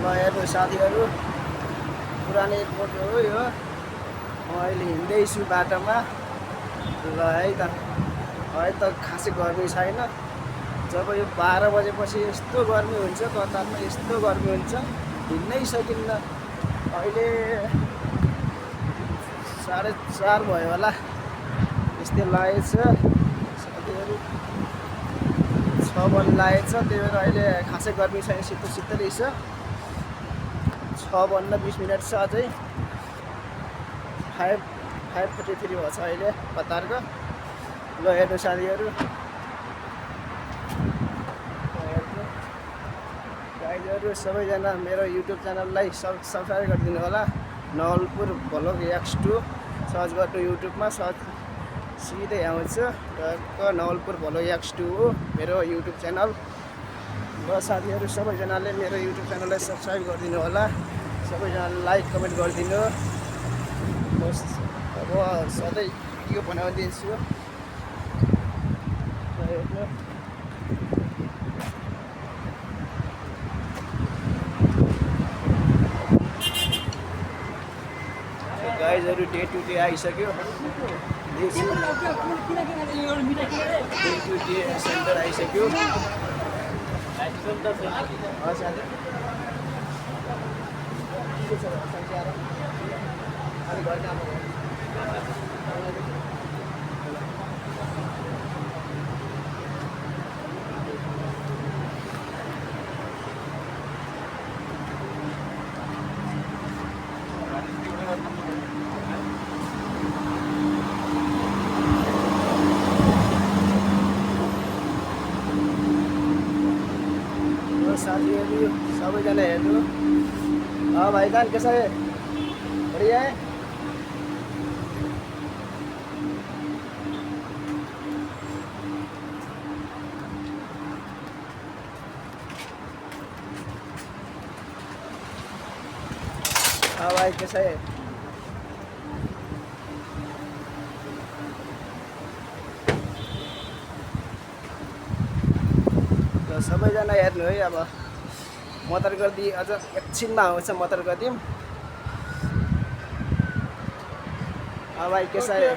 ल हेर्नु साथीहरू पुरानो एयरपोर्ट हो यो। म अहिले हिँड्दैछु बाटोमा। ल है त अहिले त खासै गर्मी छैन। जब यो 12 बजेपछि यस्तो गर्मी हुन्छ, कतारमा यस्तो गर्मी हुन्छ हिँड्नै सकिन्न। अहिले 4:30 भयो होला यस्तै लागेछ साथीहरू। 6 बज्न लागेको छ, त्यही भएर अहिले खासै गर्मी छैन, शीतल शीतल रहेछ। 6 बज्न 20 मिनट छ अझै। 5:43 भएको छ अहिले कतारको। ल हेर्नु साथीहरू, गाइजहरू सबैजना मेरो युट्युब च्यानललाई सब्सक्राइब गरिदिनु होला। नवलपुर भ्लग X2 सर्च गर्नु युट्युबमा, सिधै आउँछ। नवलपुर भ्लग X2 हो मेरो युट्युब च्यानल। ल साथीहरू सबैजनाले मेरो युट्युब च्यानललाई सब्सक्राइब गरिदिनु होला। सबैजनाले लाइक कमेन्ट गरिदिनु। म अब सधैँ भिडियो बनाउँदैछु। हेर्नु गाइजहरू डे टु डे आइसक्यो। डे टु डे सेन्टर आइसक्यो। साथीहरू सबैजना हेर्नु। भाइजान कैसा है? बढ़िया है। हाँ भाई कैसा है? तो सबैजना हेर्नु है। अब मतर गर्दी अझ एकछिनमा आउँछ मतर गर्दिम। हाँ भाई कैसा है?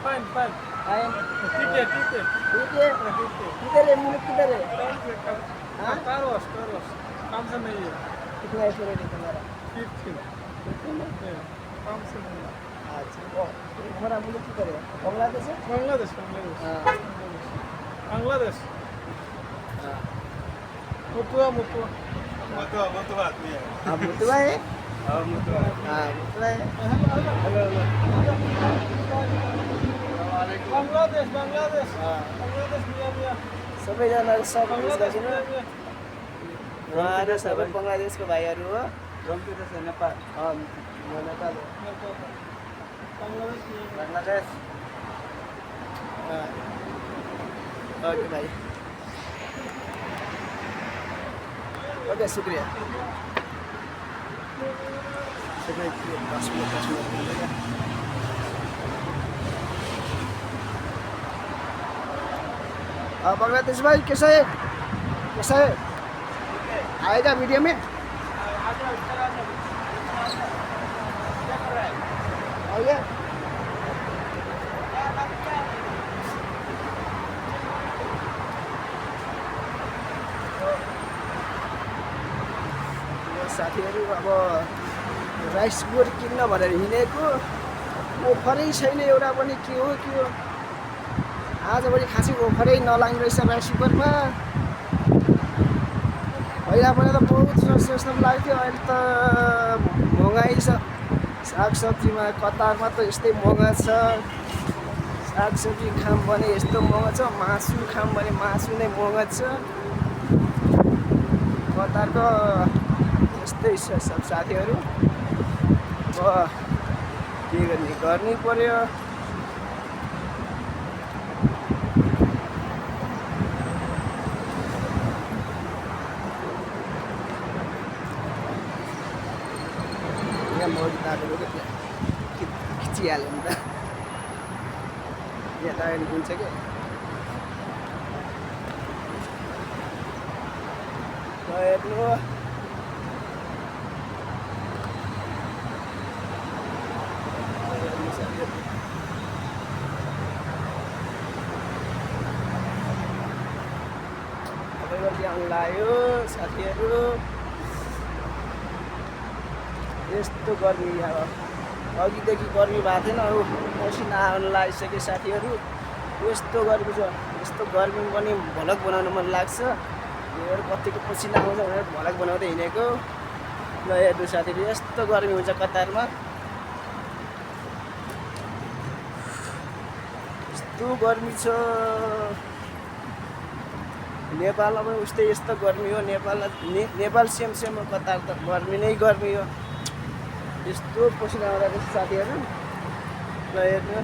फाइन फाइन फाइन ठीक है ठीक है ठीक है। किधर है मुल्क, किधर है? हाँ कार वॉश काम से नहीं है। कितना एक्सपीरियंस है तुम्हारा? 15 काम से नहीं है। अच्छा वो हमारा मुल्क किधर है? बांग्लादेश है? बांग्लादेश हाँ बांग्लादेश हाँ। मुतुआ आप आदमी है। मुतवा है? हाँ मुतुआ हाँ मुतवा है। बांग्लादेश हाँ बांग्लादेश मिया सबैजना सब मिस गरिदिनु। उहाँहरू सबै नेपाल बङ्गलादेशको भाइहरू हो। नेपाल म नेपाल हो। बांग्लादेश बङ्गलादेश। ओके भाइ, ओके शुक्रिया। बांग्लादेश भाई कैसा है? कैसा है? आएगा वीडियो में? आइए। साथीहरू अब राइस बोर्ड किन्न भनेर हिँडेको, ओफरै छैन एउटा पनि। के हो आजभोलि खासै ओफरै नलाग्ने रहेछ राइस कुकरमा। पहिला त बहुत सस्तो लाग्थ्यो, अहिले त महँगाइ छ। सागसब्जीमा कतारमा त यस्तै महँगा छ। सागसब्जी खाम भने यस्तो महँगा छ, मासु खाम भने मासु नै महँगा छ। कतारको यस्तै छ सब साथीहरू। अब के गर्नै पर्यो। यहाँ मौरी तारेको खिचिहाल्यो नि त। यहाँ टायर निस्किन्छ क्या। हेर्नु लाग्यो साथीहरू। यस्तो गर्मी अब अघिदेखि गर्मी भएको थिएन, अब पसिना आउन लागिसक्यो साथीहरू। यस्तो गर्मी छ, यस्तो गर्मी पनि भ्लग बनाउन मन लाग्छ। हेर कतिको पसिना आउँछ भनेर भ्लग बनाउँदै हिँडेको। ल हेर्नु साथीहरू, यस्तो गर्मी हुन्छ कतारमा। यस्तो गर्मी छ। नेपालमा पनि उस्तै यस्तो गर्मी हो। नेपाल सेम हो, कतार त गर्मी नै गर्मी हो। यस्तो पसिना आउँदा रहेछ साथीहरू। ल हेर्नु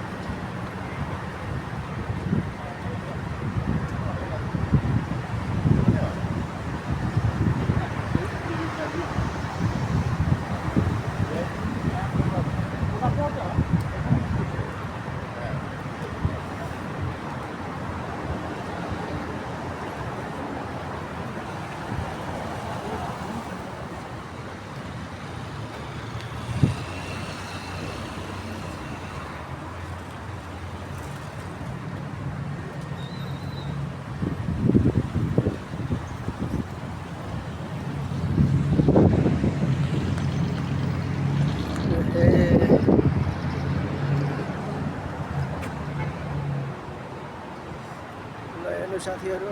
साथीहरू।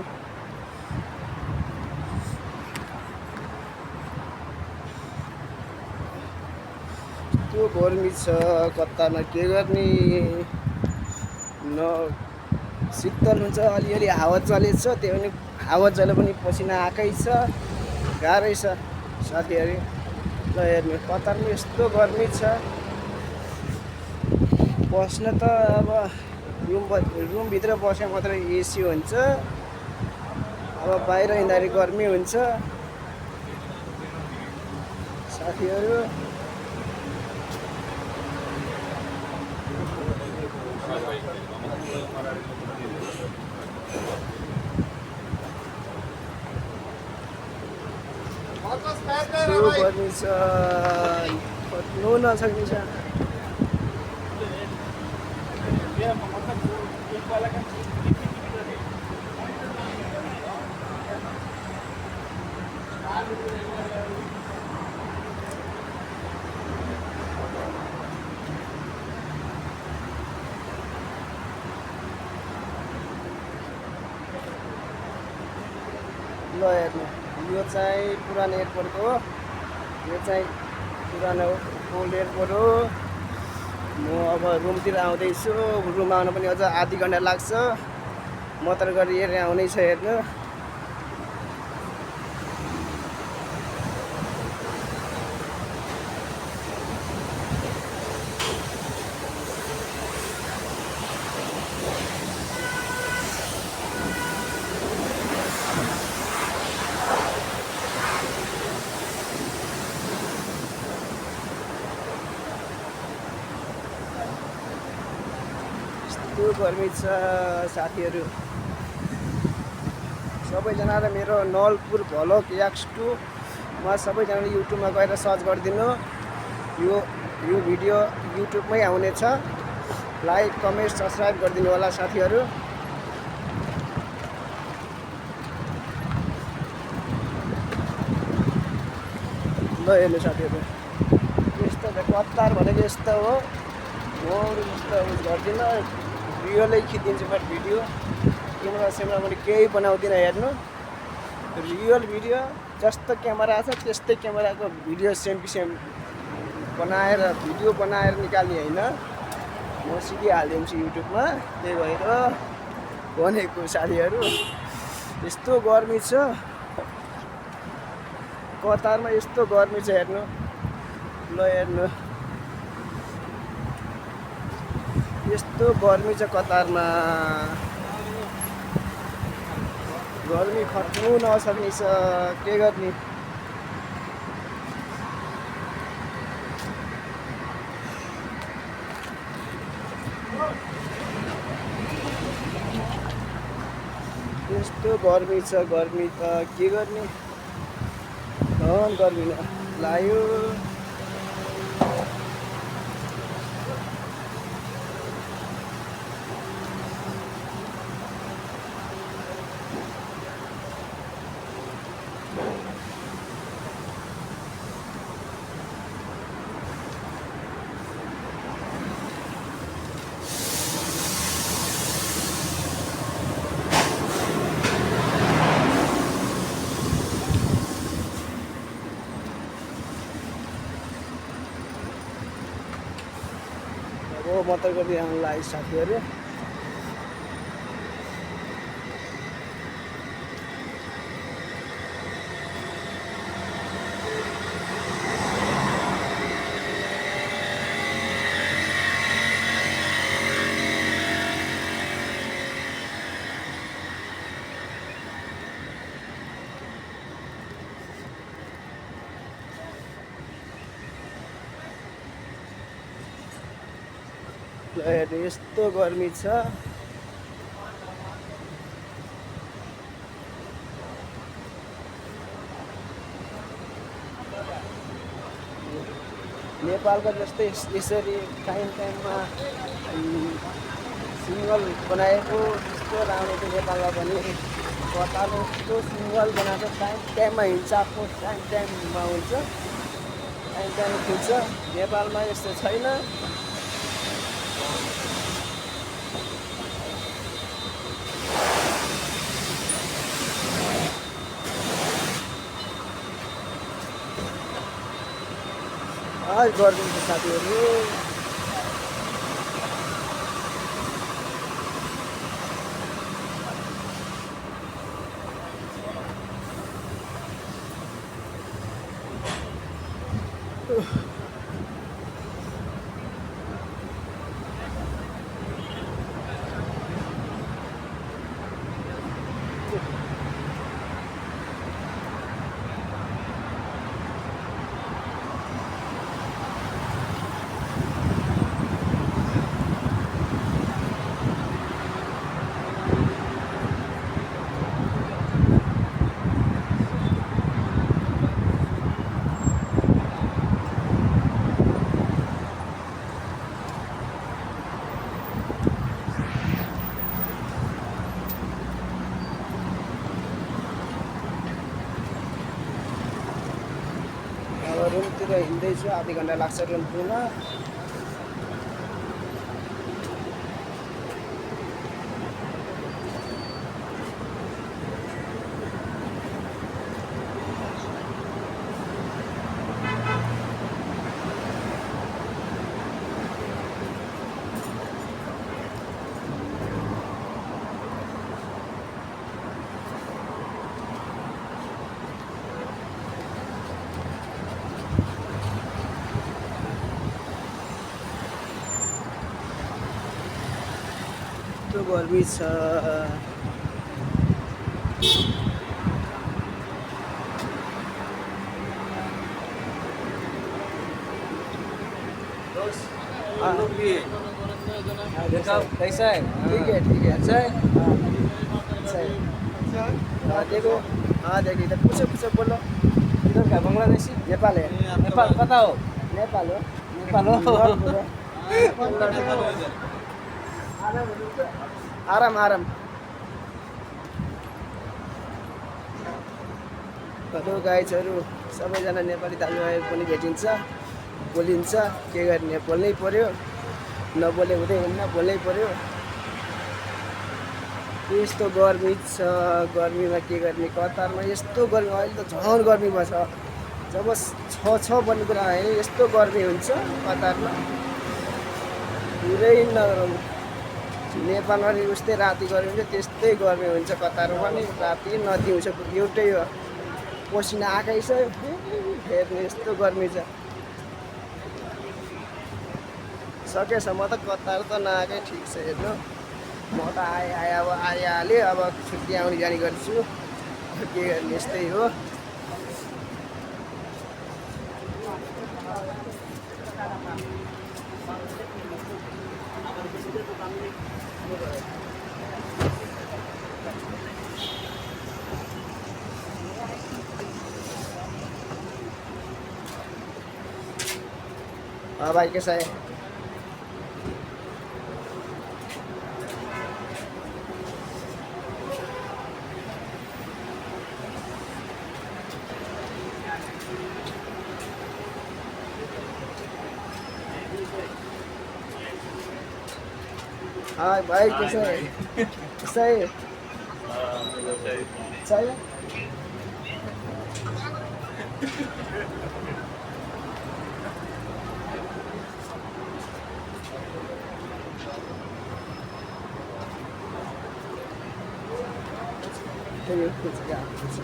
त्यो गर्मी छ कतारमा, के गर्ने। न शीतल हुन्छ, अलिअलि हावा चलेछ, त्यो पनि हावा चले पनि पसिना आएकै छ। गाह्रै छ साथीहरू। ल हेर्नु कतारमा यस्तो गर्मी छ। बस्न त अब रुमभित्र बस्यो मात्रै एसी हुन्छ, अब बाहिर हिँड्दाखेरि गर्मी हुन्छ साथीहरू। गर्मी छ, खट्नु नसक्ने छ। ल हेर्नु, यो चाहिँ पुरानो एयरपोर्ट हो। यो चाहिँ पुरानो ओल्ड एयरपोर्ट हो। म अब रुमतिर आउँदैछु। रुम आउन पनि अझ आधी घन्टा लाग्छ। मतर गरी हेरेर आउनै छ हेर्नु। यस्तो गर्मी छ साथीहरू। सबैजनाले मेरो नलपुर भ्लग X2 मा सबैजनाले युट्युबमा गएर सर्च गरिदिनु। यो भिडियो युट्युबमै आउनेछ। लाइक कमेन्ट सब्सक्राइब गरिदिनु होला साथीहरू। ल हेर्नु साथीहरू, यस्तो कतार भनेको यस्तो हो। म यस्तो उस गर्दिनँ, रियलै खिचिदिन्छु म भिडियो। क्यामेरा मैले केही बनाउँदिनँ। हेर्नु रियल भिडियो, जस्तो क्यामेरा छ त्यस्तै क्यामेराको भिडियो सेम बनाएर निकाल्ने होइन। म सिधै हालिदिन्छु युट्युबमा। त्यही भएर भनेको साथीहरू, यस्तो गर्मी छ कतारमा। यस्तो गर्मी छ हेर्नु। ल हेर्नु, यस्तो गर्मी छ कतारमा। गर्मी खट्नु नसक्ने छ, के गर्ने। यस्तो गर्मी छ, गर्मी त के गर्ने। झन् गर्मी लाग्यो। मतर गरिदिनु हामीलाई साथीहरू। हेर्नु यस्तो गर्मी छ। नेपालको जस्तै यसरी टाइममा सिङ्गल बनाएको त्यस्तो राम्रो थियो नेपालमा पनि। कतारमा यस्तो सिङ्गल बनाएको टाइममा हिँड्छ, आफ्नो टाइममा हुन्छ, टाइम खुल्छ। नेपालमा यस्तो छैन। गरिदिन्छ साथीहरू। रुमतिर हिँड्दैछु, आधी घन्टा लाग्छ रुम पुग्न। यस्तो गर्मी छ। कैसा है? ठीक है। अच्छा है? अच्छा है। देखो, हाँ देखिए इधर पूछो बोलो। इधर का बांग्लादेशी? नेपाल है। नेपाल पता हो? नेपाल हो। नेपाल हो? आराम। हेलो गाइजहरू, सबैजना नेपाली दाजुभाइ पनि भेटिन्छ, बोलिन्छ। के गर्ने, बोल्नै पर्यो, नबोले हुँदैन, बोल्नै पर्यो। यस्तो गर्मी छ, गर्मीमा के गर्ने। कतारमा यस्तो गर्मी, अहिले त झन् गर्मीमा छ। जब 6 बज्ने कुरा आयो यस्तो गर्मी हुन्छ कतारमा, पुरै नगरौँ। नेपालमा उस्तै राति गर्मी हुन्छ, त्यस्तै गर्मी हुन्छ कतारमा पनि। राति न दिउँसो एउटै हो, पसिना आएकै छ। हेर्नु यस्तो गर्मी छ। सकेसम्म त कतार त नआएकै ठिक छ। हेर्नु म त आइहालेँ, अब छुट्टी आउने जाने गर्छु। के गर्ने, यस्तै हो। हाँ भाई, कैसा है? हाँ भाई, कैसा है? कैसा है? अच्छा है? फेरि एकैचोटि आएको छ।